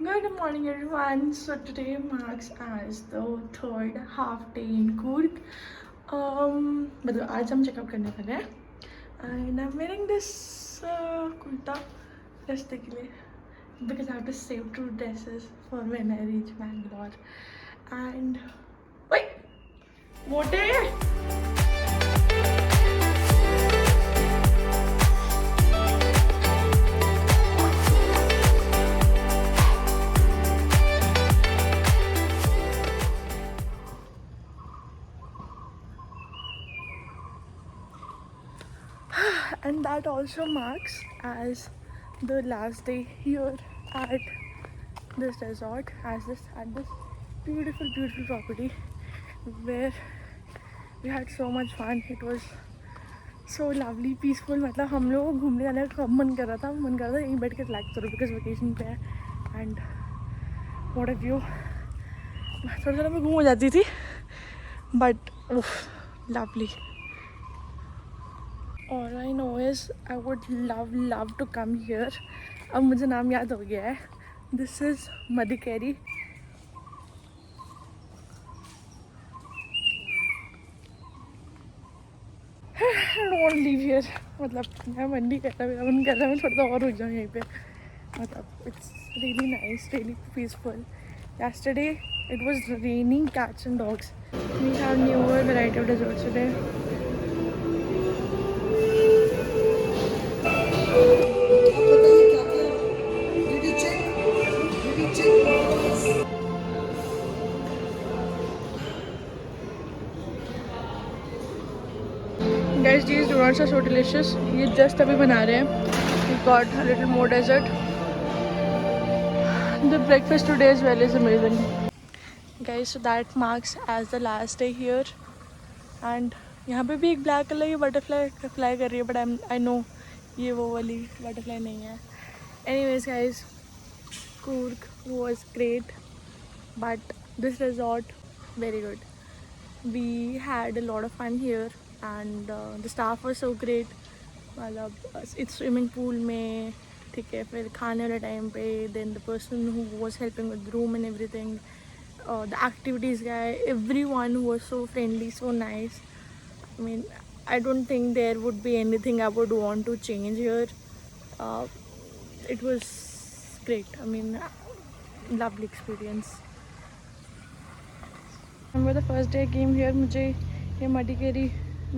Good morning everyone. So today marks as the third half day in Coorg. मतलब आज हम checkup करने वाले हैं and I'm wearing this kurta रास्ते के लिए because I have to save 2 dresses for when I reach Bangalore and wait मोटे and that also marks as the last day here at this resort at this beautiful property where we had so much fun. It was so lovely, peaceful. मतलब हम लोगों को घूमने जाने का मन कर रहा था यहीं बैठ के रिलैक्स करो बिकॉज वेकेशन पे है एंड व्हाट अ व्यू. थोड़ा मैं घूम हो जाती थी but lovely. All I know is I would love to come here. अब मुझे नाम याद हो गया है. This is Madikeri. I don't want to leave here. मतलब मैं मन नहीं करता, मेरा मन कर रहा है मैं थोड़ा सा और रुक जाऊँ यहीं पे. मतलब it's really nice, really peaceful. Yesterday it was raining cats and dogs. We have newer variety of desserts today. Guys, these donuts are so delicious. ये just अभी बना रहे हैं. We got a little more dessert. The breakfast today as well is amazing. Guys, so that marks as the last day here. And यहाँ पे भी एक black colour की बटरफ्लाई फ्लाई कर रही है बट आई नो ये वो वाली बटरफ्लाई नहीं है. Anyways guys, Coorg was great but this resort very good. We had a lot of fun here and the staff was so great. मतलब इस स्विमिंग पूल में ठीक है, फिर खाने वाले टाइम पे then the person who was helping with room and everything, the activities guy, everyone was so friendly, so nice. I mean, I don't think there would be anything I would want to change here. It was great. I mean, lovely experience. Remember the first day I came here, मुझे ये Madikeri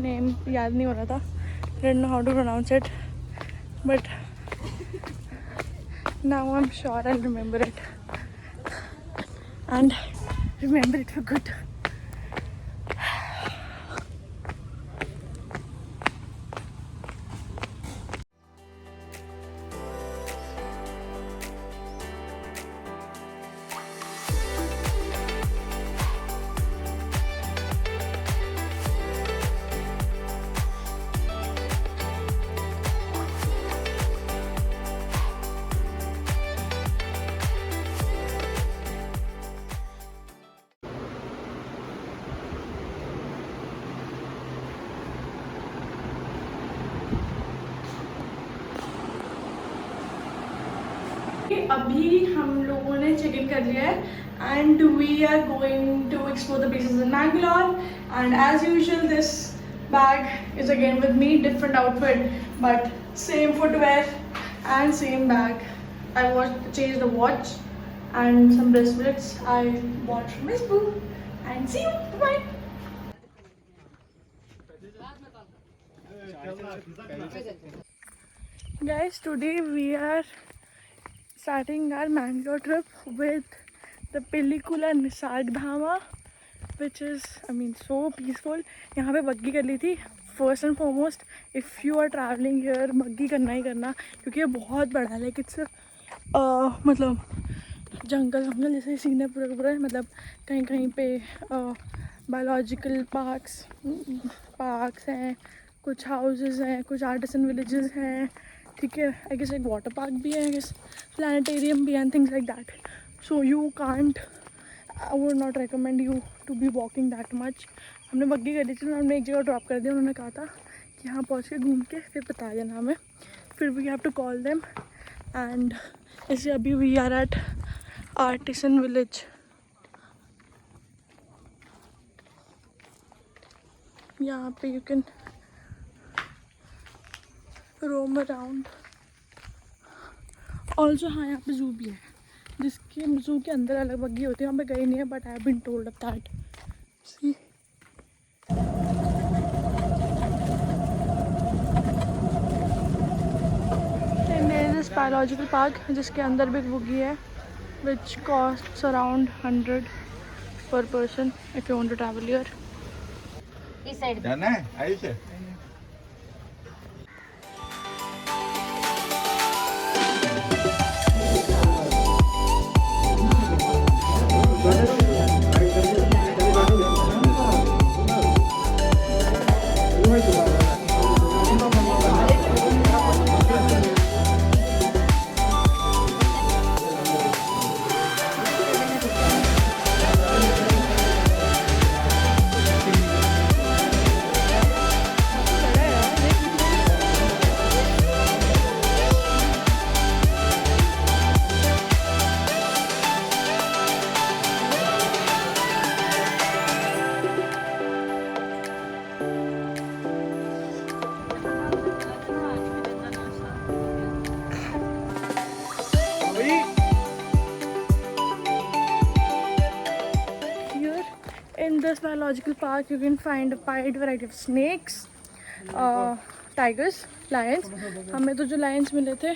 name याद नहीं हो रहा था. Didn't know how to pronounce it, but now I'm sure I'll remember it and remember it for good. अभी हम लोगों ने चेक इन कर लिया है and we are going to explore the places in Mangalore and as usual this bag is again with me, different outfit but same footwear and same bag. I watch change the watch and some bracelets I bought from miss Boo and see you bye. Guys, today we are starting our Mangalore trip with the Pilikula Nisarg Dhama, which is, I mean, so peaceful. यहाँ पे बग्गी कर ली थी. First and foremost, if you are traveling here, बग्गी करना ही करना क्योंकि ये बहुत बड़ा है. लाइक इट्स मतलब जंगल जैसे सीन है पूरा मतलब कहीं कहीं पे बायोलॉजिकल पार्क्स हैं, कुछ हाउसेस हैं, कुछ आर्टिसन विलेजेस हैं. ठीक है, आई गेस एक वाटर पार्क भी है, आई गेस प्लानिटेरियम भी and things like that. So you can't, I would not recommend you to be walking that much. हमने बग्गी कर दी थी, हमने एक जगह ड्रॉप कर दिया. उन्होंने कहा था कि यहाँ पहुँच के घूम के फिर बता देना हमें. फिर we have to call them and ऐसे अभी we are at artisan village. यहाँ पे you can roam around. Also हाँ, यहाँ पे जू भी है, जिसके जू के अंदर अलग बग्गी होती है। वहाँ पे गई नहीं है, but I have been told of that. See this biological park, जिसके अंदर भी एक बग्गी है, विच costs around 100 per person if you want to travel here. इस साइड जाना है आयुष है। In this biological park, you can find a wide variety of snakes, tigers, lions. हमें तो जो lions मिले थे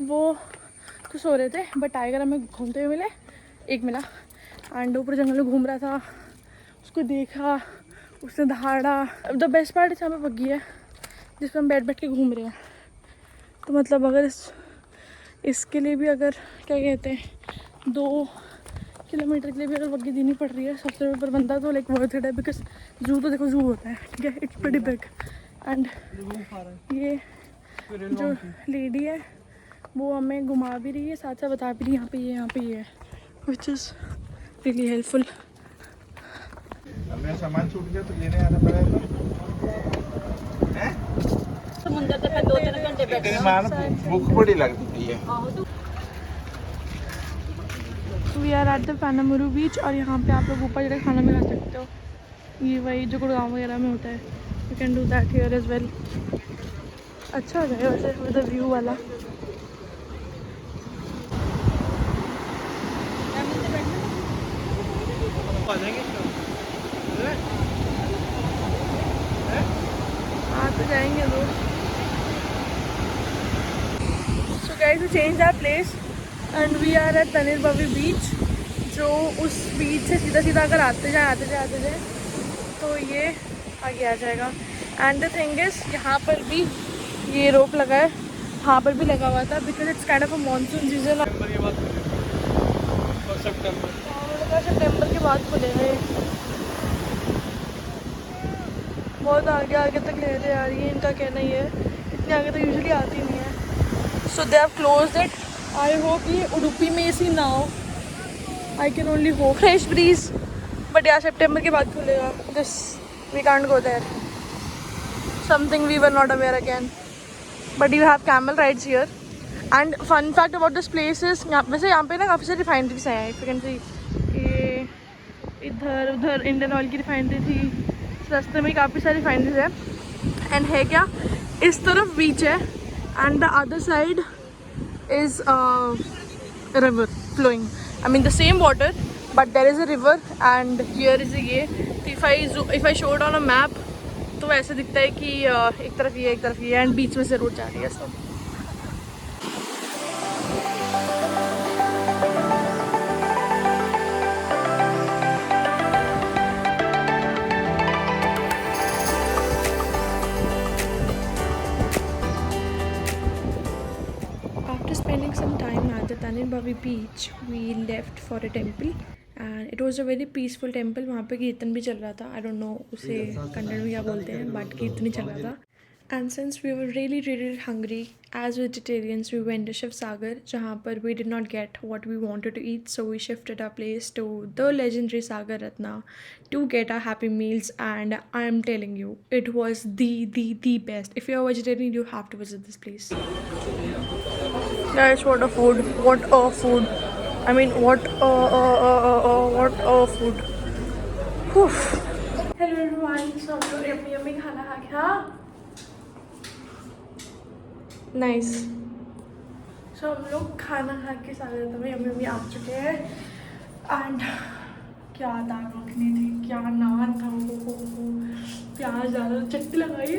वो तो सो रहे थे, बट टाइगर हमें घूमते हुए मिले, एक मिला। एंड ऊपर जंगल में घूम रहा था, उसको देखा, उसने दहाड़ा। द बेस्ट पार्ट इस हमें बग्गी है जिस पर हम बैठ के घूम रहे हैं। तो मतलब अगर इसके लिए भी अगर क्या कहते हैं 2 किलोमीटर के लिए भी अगर बग्गी देनी पड़ रही है सबसे ऊपर बंदा, तो लाइक वर्थ इट है। बिकॉज जू तो देखो जू होता है, ठीक है, इट्स प्रीटी बिग। एंड ये जो लेडी है वो हमें घुमा भी रही है, साथ साथ बता भी रही है यहाँ पे ये है, विच इज़ रियली हेल्पफुल। हमें सामान छूट गया तो लेने आना पड़ेगा। समुंदर पे 2-3 घंटे बैठे भूख बड़ी लगती है। वी आर एट द पैनामुरु बीच, और यहाँ पे आप लोग ऊपर जाकर खाना भी खा सकते हो। ये वही जो गुड़गांव वगैरह में होता है, you can do that here as well. अच्छा हो जाएगा वैसे विद द व्यू वाला। हाँ तो जाएंगे लोग। So guys, we change our place and we are at Tannirbhavi beach, जो उस बीच से सीधा सीधा अगर आते जाए तो ये आगे आ जाएगा। एंड द थिंग इज़ यहाँ पर भी ये रोप लगा है, वहाँ पर भी लगा हुआ था, because it's kind of a monsoon season. सितंबर के बाद खुलेगा ये। बहुत आगे आगे तक ले रहे आ रही है, इनका कहना ही है, इतने आगे तक यूजुअली आती नहीं है। So they have closed it. I hope ये उडुपी में इसी ना हो, I can only hope. Fresh breeze, but यार सितंबर के बाद खुलेगा। This we can't go there, something we were not aware again. But you have camel rides here. And fun fact about this place is, यहाँ पे ना काफ़ी सारी रिफाइनरीज हैं। इफ यू कैन सी, ये इधर उधर इंडियन ऑयल की रिफाइनरी थी, रास्ते में काफ़ी सारी रिफाइनरीज है। एंड है क्या, इस तरफ बीच है and the other side is river flowing, I mean the same water but there is a river and here is ये। If I showed on a map तो ऐसे दिखता है कि एक तरफ ये एक तरफ ये, एंड बीच में से रोड जा रही है सब। Spending some time at the Tanirbavi beach, we left for a temple and it was a very peaceful temple. वहाँ पे कीर्तन भी चल रहा था, I don't know उसे कन्नड़ में क्या बोलते हैं, but कीर्तन ही चल रहा था। And since we were really hungry as vegetarians, we went to Shiv Sagar, जहाँ पर we did not get what we wanted to eat, so we shifted our place to the legendary Sagar Ratna to get our happy meals. And I am telling you, it was the best. If you are vegetarian, you have to visit this place. Guys, what a food! What a food! I mean, what food. Whew. Hello everyone, so I'm doing yummy खाना खा के हाँ nice. So हम लोग खाना खा के सारे यम्मी आ चुके हैं एंड क्या दाल मखनी थी, क्या नान था, वो प्याज ज़्यादा चटनी लगाई.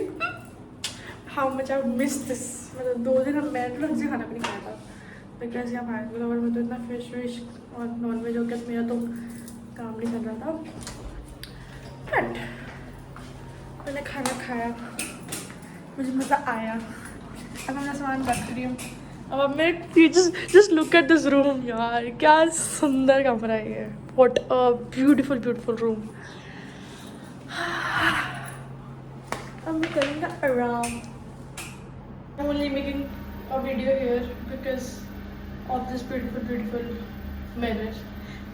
How much I miss this. मतलब 2 दिन मैं तो ढंग से खाना भी नहीं खाया था बिकॉज यहाँ बैंगलोर और में तो इतना फिश विश और नॉन वेज हो गया तो मेरा तो काम नहीं चल रहा था. बट मैंने खाना खाया, मुझे मज़ा आया. अब मैं सामान रख रही हूँ. अब मैं just look at this room यार, क्या सुंदर कमरा है ये. What a beautiful room. I'm going around. I'm only making a video here because of this beautiful mirror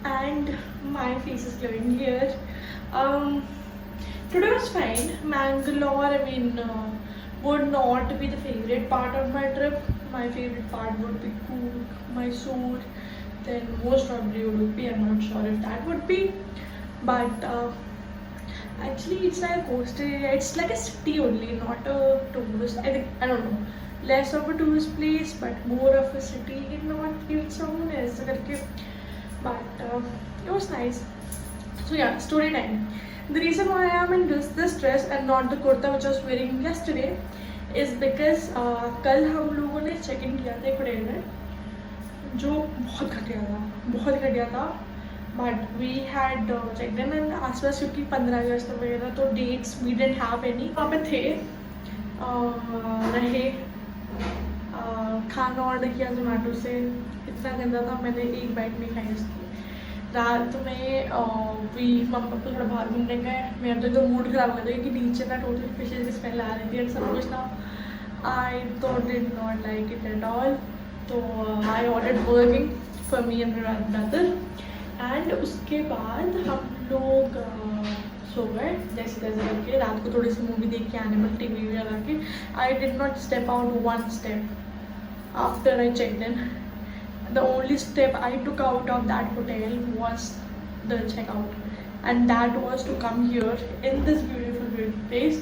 and my face is glowing here. Today was fine. Mangalore, I mean, would not be the favorite part of my trip. My favorite part would be Coorg, Mysore, then most probably Udupi. I'm not sure if that would be, but actually it's like a coastal area. It's like a city only, not a tourist. I don't know, less of a tourist place but more of a city in North Queensland ऐसा करके. But it was nice. So yeah, story time. The reason why I am in this dress and not the kurta which I was wearing yesterday is because कल हम लोगों ने check in किया था एक hotel में जो बहुत घटिया था. But we had checked in and आसपास क्योंकि 15 अगस्त वगैरह तो dates we didn't have any. वहाँ पे थे रहे, खाना ऑर्डर किया जोमेटो से. इतना गंदा था, मैंने एक बाइट नहीं खाई उसकी. रात में भी मम्मा पापा थोड़ा बाहर घूमने गए. मेरा तो मूड खराब हो गया कि नीचे ना टोटली फिशेज की स्मेल आ रही थी एंड सब कुछ था. आई तो did not like it at all. तो आई ऑर्डर्ड बर्गिंग for me and brother and उसके बाद हम लोग सो गए जैसे तैसे करके. रात को थोड़ी सी मूवी देख के एनिमल टीवी लगा के. I did not step out one step after I checked in. The only step I took out of that hotel was the checkout, and that was to come here in this beautiful place.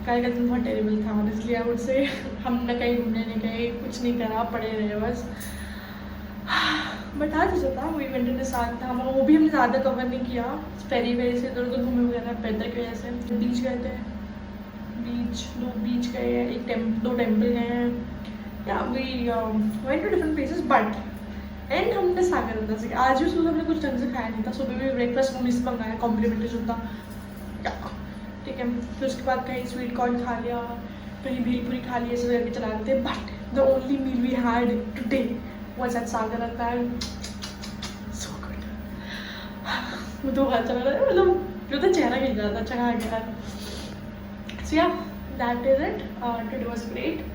कल का दिन बहुत terrible था honestly I would say. हम ना कहीं घूमने नहीं गए, कुछ नहीं करा, पड़े रहे बस. बट आज जो था we went in the साथ था, वो भी हमने ज़्यादा कवर नहीं किया. फेरी वेरी से इधर उधर घूमे वगैरह वेदर की वजह से. बीच गए थे, दो बीच गए हैं, दो टेम्पल गए हैं. Yeah, we went to different places, but and हमने सागर रंधा से आज भी सुबह हमने कुछ ढंग से खाया नहीं था. सुबह भी ब्रेकफास्ट मम्मी से मंगाया, कॉम्प्लीमेंट्री जो था. ठीक है, फिर उसके बाद कहीं स्वीट कॉर्न खा लिया, कहीं भेलपुरी खा लिया, ऐसे करके चला रहे थे. But the only meal we had today was at Sagar रंधा. So good. वो तो बात चला रहा है, मतलब जो तो चेहरा खिल रहा था. अच्छा खा गया. सो या that is it. Today was great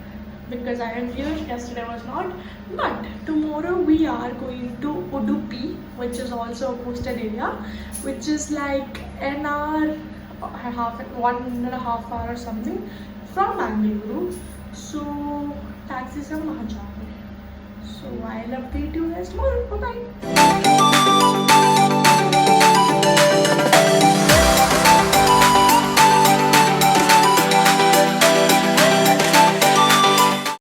because I am here. Yesterday was not. But tomorrow we are going to Udupi, which is also a coastal area, which is like an hour, 1.5 hour or something from Bangalore. So taxis are वहाँ जाएंगे. So I'll update you guys tomorrow. Bye bye.